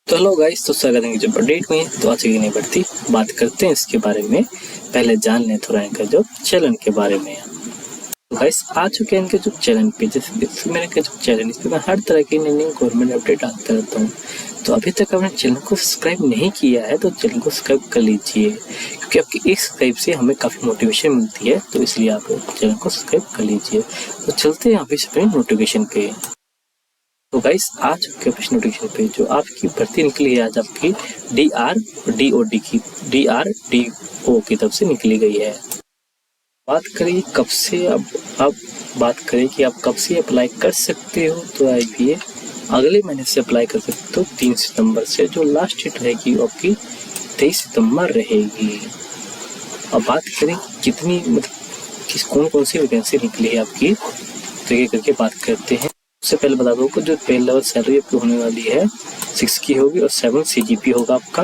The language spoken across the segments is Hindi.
तो हेलो गाइस, तो स्वागत है जो अपडेट में। तो आज की नहीं बढ़ती बात करते हैं इसके बारे में। पहले जान लें थोड़ा इनका जो चैनल के बारे में। तो गाइस आ चुके हैं इनके जो चैनल पे, जैसे मेरे के जो चैनल इस पे मैं हर तरह की नई नई गवर्नमेंट अपडेट डालता रहता हूँ। तो अभी तक आपने चैनल को सब्सक्राइब नहीं किया है तो चैनल को सब्सक्राइब कर लीजिए, क्योंकि आपकी एक सब्सक्राइब से हमें काफ़ी मोटिवेशन मिलती है। तो इसलिए आप चैनल को सब्सक्राइब कर लीजिए। तो चलते हैं अभी अपने नोटिफिकेशन पे। तो गाइस आ चुके हैं नोटिफिकेशन पे। जो आपकी भर्ती निकली है आज आपकी DRDO की तरफ से निकली गई है। बात करें कब से, अब बात करें कि आप कब से अप्लाई कर सकते हो। तो आइए अगले महीने से अप्लाई कर सकते हो 3 सितंबर से। जो लास्ट डेट रहेगी वो आपकी 23 सितंबर रहेगी। अब बात करें कितनी किस कौन सी वैकेंसी निकली है आपकी, तो ये करके बात करते हैं। सबसे पहले बता दो कि जो पे लेवल सैलरी आपकी होने वाली है 6 की होगी और 7 CGP होगा आपका।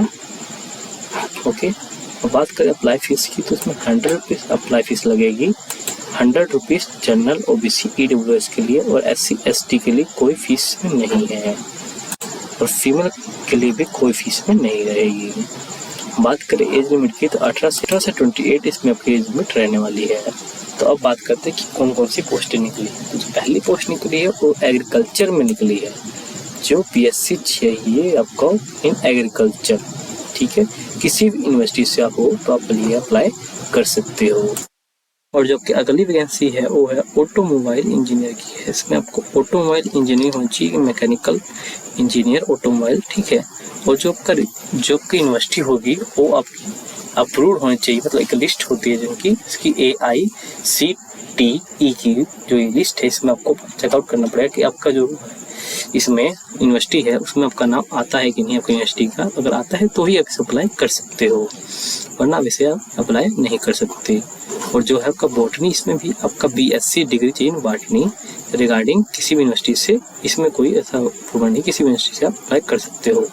ओके, और बात करें अप्लाई फीस की, तो उसमें 100 रुपीज़ अप्लाई फीस लगेगी। 100 रुपीज़ जनरल OBC EWS के लिए, और SC ST के लिए कोई फीस में नहीं है, और फीमेल के लिए भी कोई फीस में नहीं रहेगी। बात करें एज लिमिट की, तो 18 से 28 इसमें आपकी एज लिमिट रहने वाली है। तो अब बात करते हैं कि कौन कौन सी पोस्टें निकली है। तो जो पहली पोस्ट निकली है वो एग्रीकल्चर में निकली है। जो PSC चाहिए आपको इन एग्रीकल्चर, ठीक है, किसी भी यूनिवर्सिटी से आप हो तो आप लिए अप्लाई कर सकते हो। और जो अगली वैकेंसी है वो है ऑटोमोबाइल इंजीनियर की है। इसमें आपको ऑटोमोबाइल इंजीनियर होनी चाहिए, मैकेनिकल इंजीनियर ऑटोमोबाइल, ठीक है। और जो आपकी यूनिवर्सिटी होगी वो आपकी अप्रूव्ड होनी चाहिए, मतलब एक लिस्ट होती है जिनकी, इसकी AICTE की जो ये लिस्ट है, इसमें आपको चेकआउट करना पड़ेगा कि आपका जो इसमें यूनिवर्सिटी है उसमें आपका नाम आता है कि नहीं आपकी यूनिवर्सिटी का। अगर आता है तो ही आप इसे अप्लाई कर सकते हो, वरना वैसे आप अप्लाई नहीं कर सकते। और जो है आपका बॉटनी, इसमें भी आपका BSc डिग्री चाहिए बॉटनी रिगार्डिंग किसी भी यूनिवर्सिटी से। इसमें कोई ऐसा प्रूव नहीं, किसी भी यूनिवर्सिटी से आप अप्लाई कर सकते हो।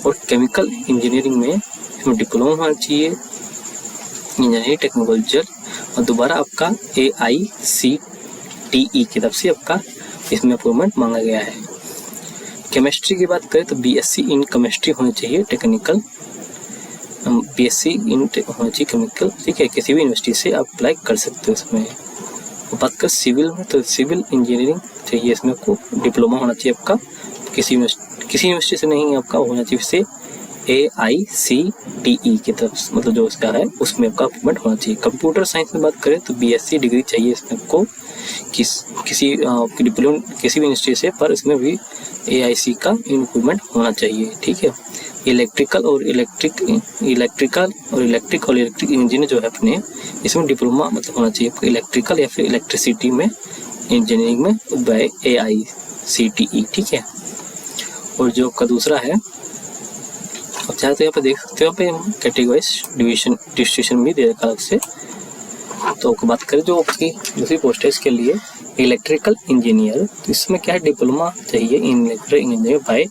और केमिकल इंजीनियरिंग में इसमें डिप्लोमा होना चाहिए, इंजीनियरिंग टेक्नोलॉजी, और दोबारा आपका AICTE की तरफ से आपका इसमें अप्रूवमेंट मांगा गया है। केमिस्ट्री की बात करें तो BSc इन केमिस्ट्री होनी चाहिए, टेक्निकल BSc इन होना चाहिए केमिकल, ठीक है। किसी भी यूनिवर्सिटी से आप अप्लाई कर सकते हो इसमें। और बात कर सिविल में, तो सिविल इंजीनियरिंग चाहिए, इसमें आपको डिप्लोमा होना चाहिए आपका, किसी यूनिवर्सिटी से नहीं, आपका होना चाहिए इससे AICTE की तरफ, मतलब जो उसका है उसमें आपका अप्रूवमेंट होना चाहिए। कंप्यूटर साइंस में बात करें तो BSc डिग्री चाहिए इसमें आपको, किसी डिप्लोमा किसी भी यूनिवर्सिटी से, पर इसमें भी AIC का इम्प्रूवमेंट होना चाहिए, ठीक है। इलेक्ट्रिकल और इलेक्ट्रिक इंजीनियर जो है अपने, इसमें डिप्लोमा मतलब होना चाहिए आपको इलेक्ट्रिकल या फिर इलेक्ट्रिसिटी में इंजीनियरिंग में बाय AICTE, ठीक है। और जो आपका दूसरा है, अब चाहे तो यहाँ पे देख सकते हो, यहाँ पे कैटेगराइज डिस्ट्रीब्यूशन भी दे रखा अलग से। तो बात करें जो आपकी दूसरी पोस्ट है इसके लिए इलेक्ट्रिकल इंजीनियर, तो इसमें क्या है, डिप्लोमा चाहिए in electrical engineer by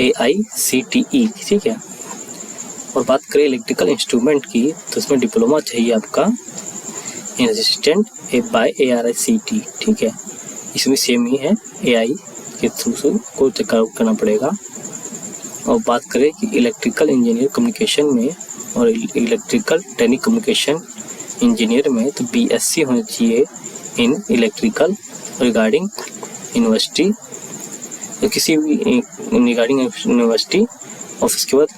AICTE, ठीक है। और बात करें इलेक्ट्रिकल इंस्ट्रूमेंट की, तो इसमें डिप्लोमा चाहिए आपका इन असिस्टेंट बाय ARICTE, ठीक है। इसमें सेम ही है, AI के थ्रू से को चेकआउट करना पड़ेगा। और बात करें कि इलेक्ट्रिकल इंजीनियर कम्युनिकेशन में और इलेक्ट्रिकल टेलीकम्युनिकेशन इंजीनियर में, तो BSc होनी चाहिए इन इलेक्ट्रिकल रिगार्डिंग यूनिवर्सिटी, तो किसी भी रिगार्डिंग यूनिवर्सिटी। और उसके बाद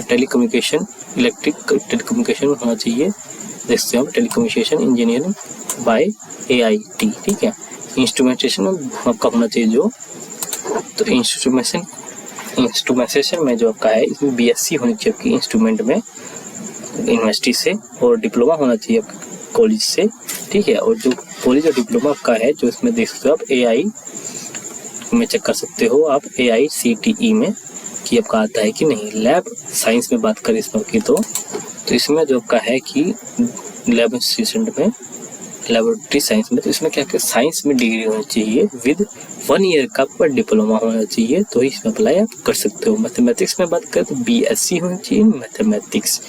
टेलीकम्युनिकेशन टेलीकम्युनिकेशन में होना चाहिए, देखते हैं टेलीकम्युनिकेशन इंजीनियरिंग बाय AIT, ठीक है। इंस्ट्रूमेंटेशन में आपका होना चाहिए जो, तो इंस्ट्रूमेंटेशन में जो आपका है इसमें BSc होनी चाहिए आपकी इंस्ट्रूमेंट में यूनिवर्सिटी से, और डिप्लोमा होना चाहिए आपके कॉलेज से, ठीक है। और जो कॉलेज और डिप्लोमा आपका है जो इसमें देख सकते हो आप AI में चेक कर सकते हो आप AICTE में कि आपका आता है कि नहीं। लैब साइंस में बात करें इसमें की, तो इसमें जो आपका है कि लैब असिस्टेंट में लेबोरेटरी साइंस में, तो इसमें क्या क्या साइंस में डिग्री होनी चाहिए विद 1 ईयर का पर डिप्लोमा होना चाहिए, तो इसमें अप्लाई आप कर सकते हो। मैथमेटिक्स में बात करें तो BSc होनी चाहिए मैथमेटिक्स,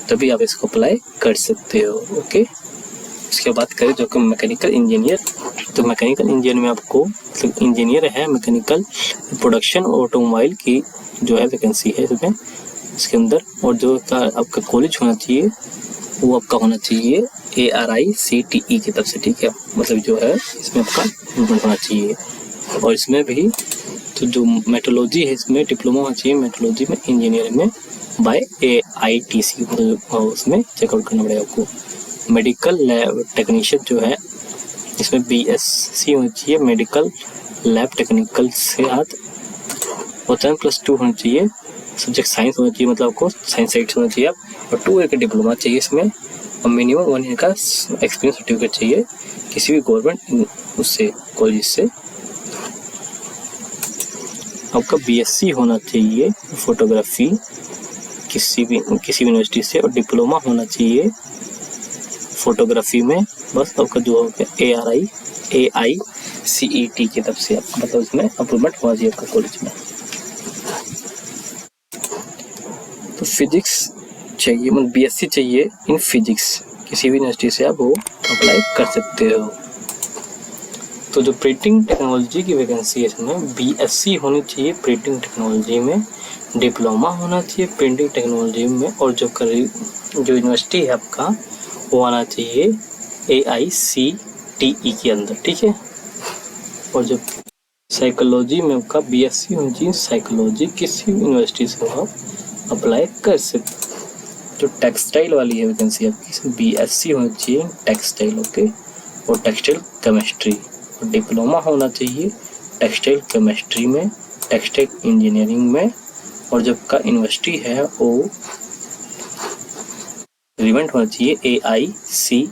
तभी आप इसको अप्लाई कर सकते हो, ओके। इसके बात करें जो कि मैकेनिकल इंजीनियर, तो मैकेनिकल इंजीनियर में आपको इंजीनियर है मैकेनिकल प्रोडक्शन ऑटोमोबाइल की जो है वैकेंसी है इसमें इसके अंदर। और जो आपका कॉलेज होना चाहिए वो आपका होना चाहिए ARICTE की तरफ से, ठीक है। मतलब जो है इसमें आपका इम्प्रूवमेंट होना चाहिए। और इसमें भी तो जो मेट्रोलॉजी है इसमें डिप्लोमा होना चाहिए मेट्रोलॉजी में इंजीनियरिंग में बाय AITC, मतलब उसमें चेकआउट करना पड़ेगा आपको। मेडिकल लैब टेक्नीशियन जो है इसमें BSc होना चाहिए मेडिकल लैब टेक्निकल से हाथ। और 10+2 होना चाहिए सब्जेक्ट साइंस होना चाहिए, मतलब आपको साइंस साइड होना चाहिए आप। और 2 ईयर का डिप्लोमा चाहिए इसमें। और मिनिमम 1 ईयर का एक्सपीरियंस सर्टिफिकेट चाहिए किसी भी गवर्नमेंट उससे कॉलेज से। आपका BSc होना चाहिए फोटोग्राफी किसी भी यूनिवर्सिटी से। और डिप्लोमा होना चाहिए फोटोग्राफी में, बस आपका जो AICTE की तरफ से आपका मतलब इसमें अप्रूवमेंट होना चाहिए आपका कॉलेज में। तो फिजिक्स चाहिए, मतलब BSc चाहिए इन फिजिक्स किसी भी यूनिवर्सिटी से आप वो अप्लाई कर सकते हो। तो जो प्रिंटिंग टेक्नोलॉजी की वैकेंसी है इसमें BSc होनी चाहिए प्रिंटिंग टेक्नोलॉजी में, डिप्लोमा होना चाहिए प्रिंटिंग टेक्नोलॉजी में। और जो यूनिवर्सिटी है आपका वो आना चाहिए AICTE के अंदर, ठीक है। और जो साइकोलॉजी में आपका BSc होनी चाहिए साइकोलॉजी किसी भी यूनिवर्सिटी से आप अप्लाई कर सकते। जो टेक्सटाइल वाली है वैकेंसी आपकी इसमें BSc होनी चाहिए टेक्सटाइल, ओके। और टेक्सटाइल केमिस्ट्री और डिप्लोमा होना चाहिए टेक्सटाइल केमिस्ट्री में टेक्सटाइल इंजीनियरिंग में। और जब का यूनिवर्सिटी है वो रिलेवेंट होना चाहिए AICTE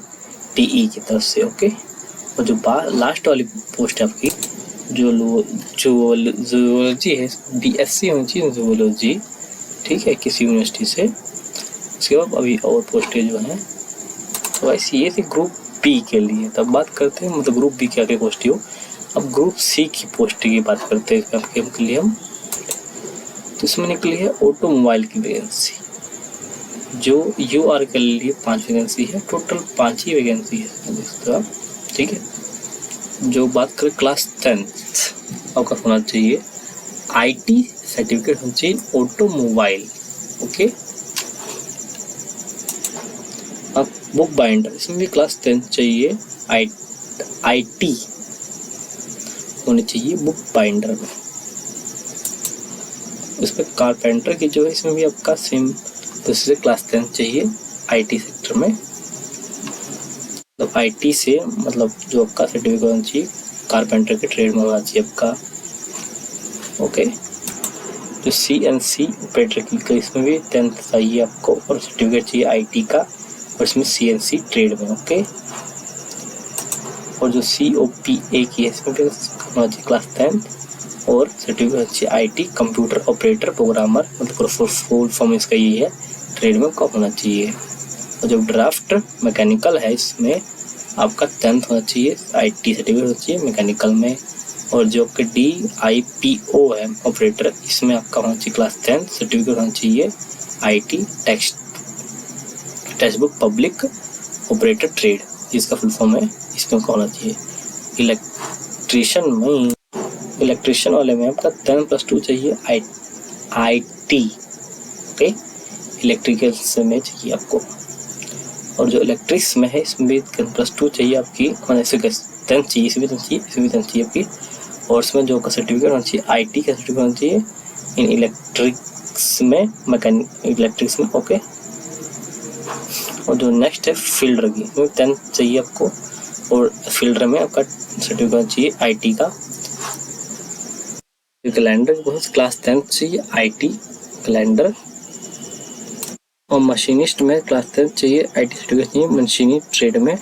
की तरफ से, ओके। और जो लास्ट वाली पोस्ट है आपकी जो जूलॉजी है BSc होनी चाहिए जूलॉजी, ठीक है, किसी यूनिवर्सिटी से। उसके बाद अभी और पोस्टें जो हैं तो ऐसी ये थी ग्रुप B के लिए। तब बात करते हैं मतलब ग्रुप B के आगे पोस्ट हो। अब ग्रुप C की पोस्ट की बात करते हैं आपके लिए हम। तो इसमें निकली है ऑटोमोबाइल की वैकेंसी जो UR के लिए 5 वैकेंसी है, टोटल 5 ही वैकेंसी है, ठीक है। जो बात करें क्लास 10th आपका होना चाहिए IT सर्टिफिकेट होना चाहिए ऑटोमोबाइल, ओके। अब बुक बाइंडर इसमें भी क्लास 10th चाहिए IT होनी चाहिए बुक बाइंडर में। इसमें कारपेंटर की जो है इसमें भी आपका सेम दूसरे क्लास 10th चाहिए IT सेक्टर में। तो IT से मतलब जो आपका सर्टिफिकेट होना चाहिए कारपेंटर के ट्रेड में होना चाहिए आपका, ओके। जो CNC ऑपरेटर की इसमें भी 10th चाहिए आपको और सर्टिफिकेट चाहिए IT का और इसमें CNC ट्रेड में, ओके। और जो COPA की है इसमें भी होना चाहिए क्लास 10th और सर्टिफिकेट अच्छी IT कंप्यूटर ऑपरेटर प्रोग्रामर, मतलब फुल फॉर्म इसका यही है, ट्रेड में कब होना चाहिए। और जो ड्राफ्ट मैकेनिकल है इसमें आपका 10th होना चाहिए IT सर्टिफिकेट होना चाहिए मैकेनिकल में। और जो आपके DIPO है ऑपरेटर इसमें आपका होना चाहिए क्लास 10th सर्टिफिकेट होना चाहिए IT text book public operator trade जिसका फुल फॉर्म है इसमें होना चाहिए। इलेक्ट्रिशियन वाले में आपका 10+2 चाहिए IT, ओके, इलेक्ट्रिकल से में चाहिए आपको। और जो इलेक्ट्रिक्स में है इसमें भी 10+2 चाहिए आपकी, मतलब इसमें 10th चाहिए, इसमें भी 10th चाहिए आपकी। और इसमें जो का सर्टिफिकेट होना चाहिए IT का सर्टिफिकेट होना चाहिए इन इलेक्ट्रिक्स में इलेक्ट्रिक्स में, ओके। और जो नेक्स्ट है फील्डर की, 10th चाहिए आपको और फील्डर में आपका सर्टिफिकेट होना चाहिए IT का। कैलेंडर बहुत क्लास 10th चाहिए IT कैलेंडर। और मशीनिस्ट में क्लास 10th चाहिए IT सर्टिफिकेट चाहिए मशीनी ट्रेड में।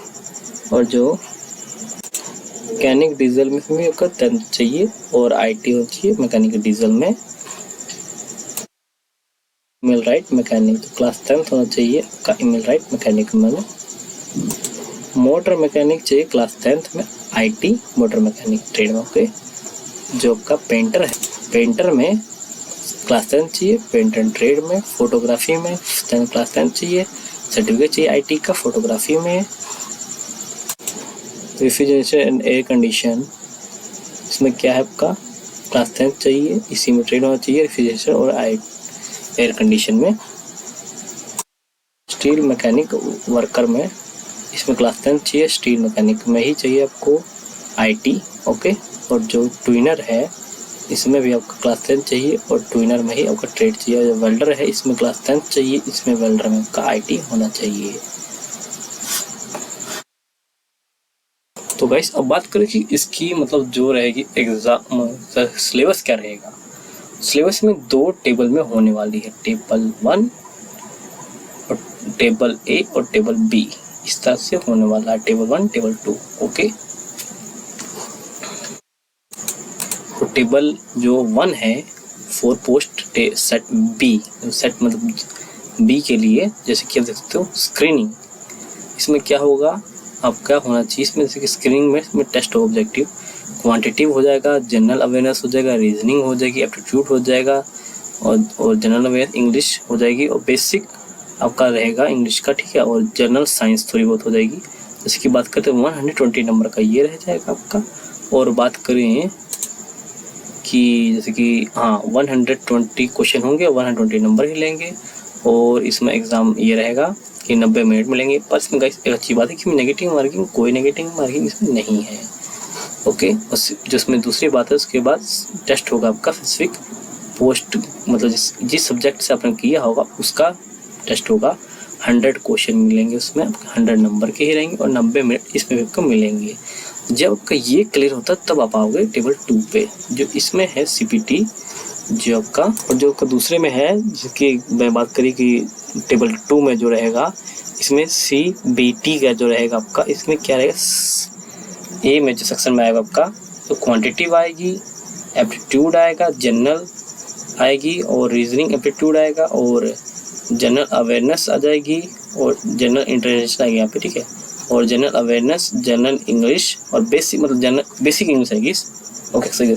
और जो मैकेनिक डीजल में भी आपका 10th चाहिए और IT होना चाहिए मैकेनिक डीजल में। ईमेल राइट मैकेनिक तो क्लास 10th होना चाहिए आपका ईमेल राइट मैकेनिक में। मोटर मैकेनिक चाहिए क्लास 10th में IT मोटर मैकेनिक ट्रेड में, ओके। जो आपका पेंटर है पेंटर में क्लास 10th चाहिए पेंटर ट्रेड में। फोटोग्राफी में क्लास 10th चाहिए सर्टिफिकेट चाहिए IT का फोटोग्राफी में। रेफ्रिजरेशन एंड एयर कंडीशन इसमें क्या है आपका क्लास 10 चाहिए, इसी में ट्रेड होना चाहिए रेफ्रिजरेटर और एयर कंडीशन में। स्टील मैकेनिक वर्कर में इसमें क्लास 10 चाहिए, स्टील मैकेनिक में ही चाहिए आपको IT, ओके। और जो ट्विनर है इसमें भी आपका क्लास 10 चाहिए और ट्विनर में ही आपका ट्रेड चाहिए। जो वेल्डर है इसमें क्लास 10 चाहिए, इसमें वेल्डर में आपका IT होना चाहिए। तो गाइस अब बात करें कि इसकी मतलब जो रहेगी एग्जाम सिलेबस क्या रहेगा। सिलेबस में 2 टेबल में होने वाली है, टेबल 1 और टेबल A और टेबल B, इस तरह से होने वाला है, टेबल 1 टेबल 2, ओके। तो टेबल जो 1 है 4 पोस्ट सेट B, सेट मतलब B के लिए जैसे कि आप देख सकते हो स्क्रीनिंग, इसमें क्या होगा आपका होना चाहिए, इसमें जैसे कि स्क्रीनिंग में इसमें टेस्ट ऑब्जेक्टिव क्वांटिटिव हो जाएगा, जनरल अवेयरनेस हो जाएगा, रीजनिंग हो जाएगी, एप्टीट्यूड हो जाएगा और जनरल अवेयरनेस इंग्लिश हो जाएगी और बेसिक आपका रहेगा इंग्लिश का, ठीक है। और जनरल साइंस थोड़ी बहुत हो जाएगी। जैसे कि बात करते हैं 120 नंबर का ये रह जाएगा आपका। और बात करें कि जैसे कि 120 क्वेश्चन होंगे, 120 नंबर ही लेंगे और इसमें एग्ज़ाम ये रहेगा कि 90 मिनट मिलेंगे। पर इसमें गाइस एक अच्छी बात है कि नेगेटिव मार्किंग, कोई नेगेटिव मार्किंग इसमें नहीं है, ओके। जिसमें दूसरी बात है उसके बाद टेस्ट होगा आपका स्पेसिफिक पोस्ट, मतलब जिस सब्जेक्ट से आपने किया होगा उसका टेस्ट होगा। 100 क्वेश्चन मिलेंगे उसमें, 100 नंबर के ही रहेंगे और 90 मिनट इसमें आपको मिलेंगे। जब आपका ये क्लियर होता है तब आप आओगे टेबल 2 पे, जो इसमें है CPT जो आपका, और जो आपका दूसरे में है जिसकी मैं बात करी कि टेबल 2 में जो रहेगा इसमें CBT का जो रहेगा आपका, इसमें क्या रहेगा A में जो सेक्शन में आएगा आपका तो क्वांटिटिव आएगी, एप्टीट्यूड आएगा, जनरल आएगी और रीजनिंग एप्टीट्यूड आएगा और जनरल अवेयरनेस आ जाएगी और जनरल इंटरेस्ट आएगी यहाँ पे, ठीक है। और जनरल अवेयरनेस, जनरल इंग्लिश और बेसिक मतलब जनरल बेसिक इंग्लिश आएगी, ओके सही,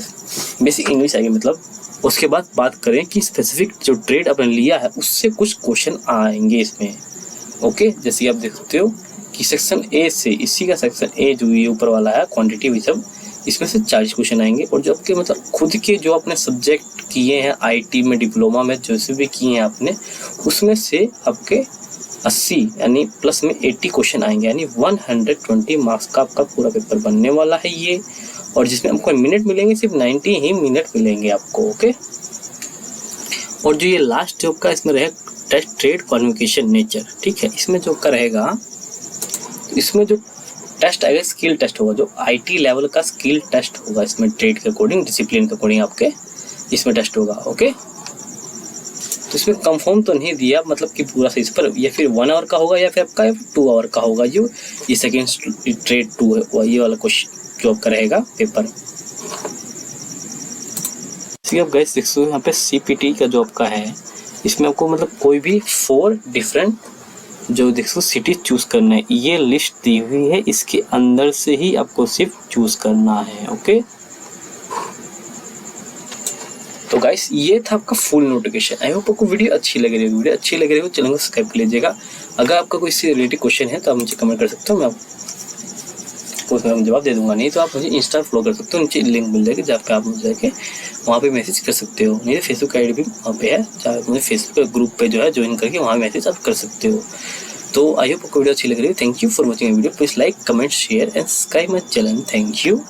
बेसिक इंग्लिश आएगी मतलब। उसके बाद बात करें कि स्पेसिफिक जो ट्रेड आपने लिया है उससे कुछ क्वेश्चन आएंगे इसमें, ओके। जैसे आप देख सकते हो कि सेक्शन A से, इसी का सेक्शन A जो ये ऊपर वाला है क्वांटिटी भी सब, इसमें से 40 क्वेश्चन आएंगे। और जो आपके मतलब खुद के जो आपने सब्जेक्ट किए हैं IT में, डिप्लोमा में जैसे भी किए हैं आपने, उसमें से आपके 80 यानी प्लस में 80 क्वेश्चन आएंगे, यानी 120 मार्क्स का आपका पूरा पेपर बनने वाला है ये। और जिसमें आपको मिनट मिलेंगे सिर्फ 90 ही मिनट मिलेंगे आपको, ओके। और जो ये लास्ट जो आपका इसमें रहेगा टेस्ट ट्रेड कम्युनिकेशन नेचर, ठीक है। इसमें जो का रहेगा, इसमें जो टेस्ट आएगा स्किल टेस्ट होगा, जो IT लेवल का स्किल टेस्ट होगा इसमें, ट्रेड के अकॉर्डिंग, डिसिप्लिन के अकॉर्डिंग आपके इसमें टेस्ट होगा, ओके। तो इसमें कंफर्म तो नहीं दिया मतलब कि पूरा सही पर, या फिर 1 आवर का होगा या फिर आपका 2 आवर का होगा, जो ये सेकेंड ट्रेड 2 है ये वाला क्वेश्चन जो आपका रहेगा पेपर। आप गाइस देख सकते हो यहाँ पे CPT का जो आपका है, इसमें आपको मतलब कोई भी 4 डिफरेंट जो देख सकते सिटी चूज करना है, ये लिस्ट दी हुई है, इसके अंदर से ही आपको सिर्फ चूज करना है, ओके। तो गाइस ये था आपका फुल नोटिफिकेशन। आई होप आपको वीडियो अच्छी लग रही है। वीडियो अच्छी लग रही हो चैनल को सब्सक्राइब कर लीजिएगा। अगर आपका कोई इससे रिलेटेड क्वेश्चन है तो आप मुझे कमेंट कर सकते हो, मैं आपको उसमें जवाब दे दूंगा। नहीं तो आप मुझे इंस्टा फॉलो कर सकते हो, नीचे लिंक मिल जाएगी जहाँ पे आप मुझे जाके वहाँ पे मैसेज कर सकते हो। नहीं तो फेसबुक ID भी वहाँ पे है, चाहे मुझे फेसबुक ग्रुप पे जो है ज्वाइन करके वहाँ मैसेज आप कर सकते हो। तो आई होप आपको वीडियो अच्छी लग रही है। Thank you for watching video. Please like, comment, share and subscribe my channel. Thank you.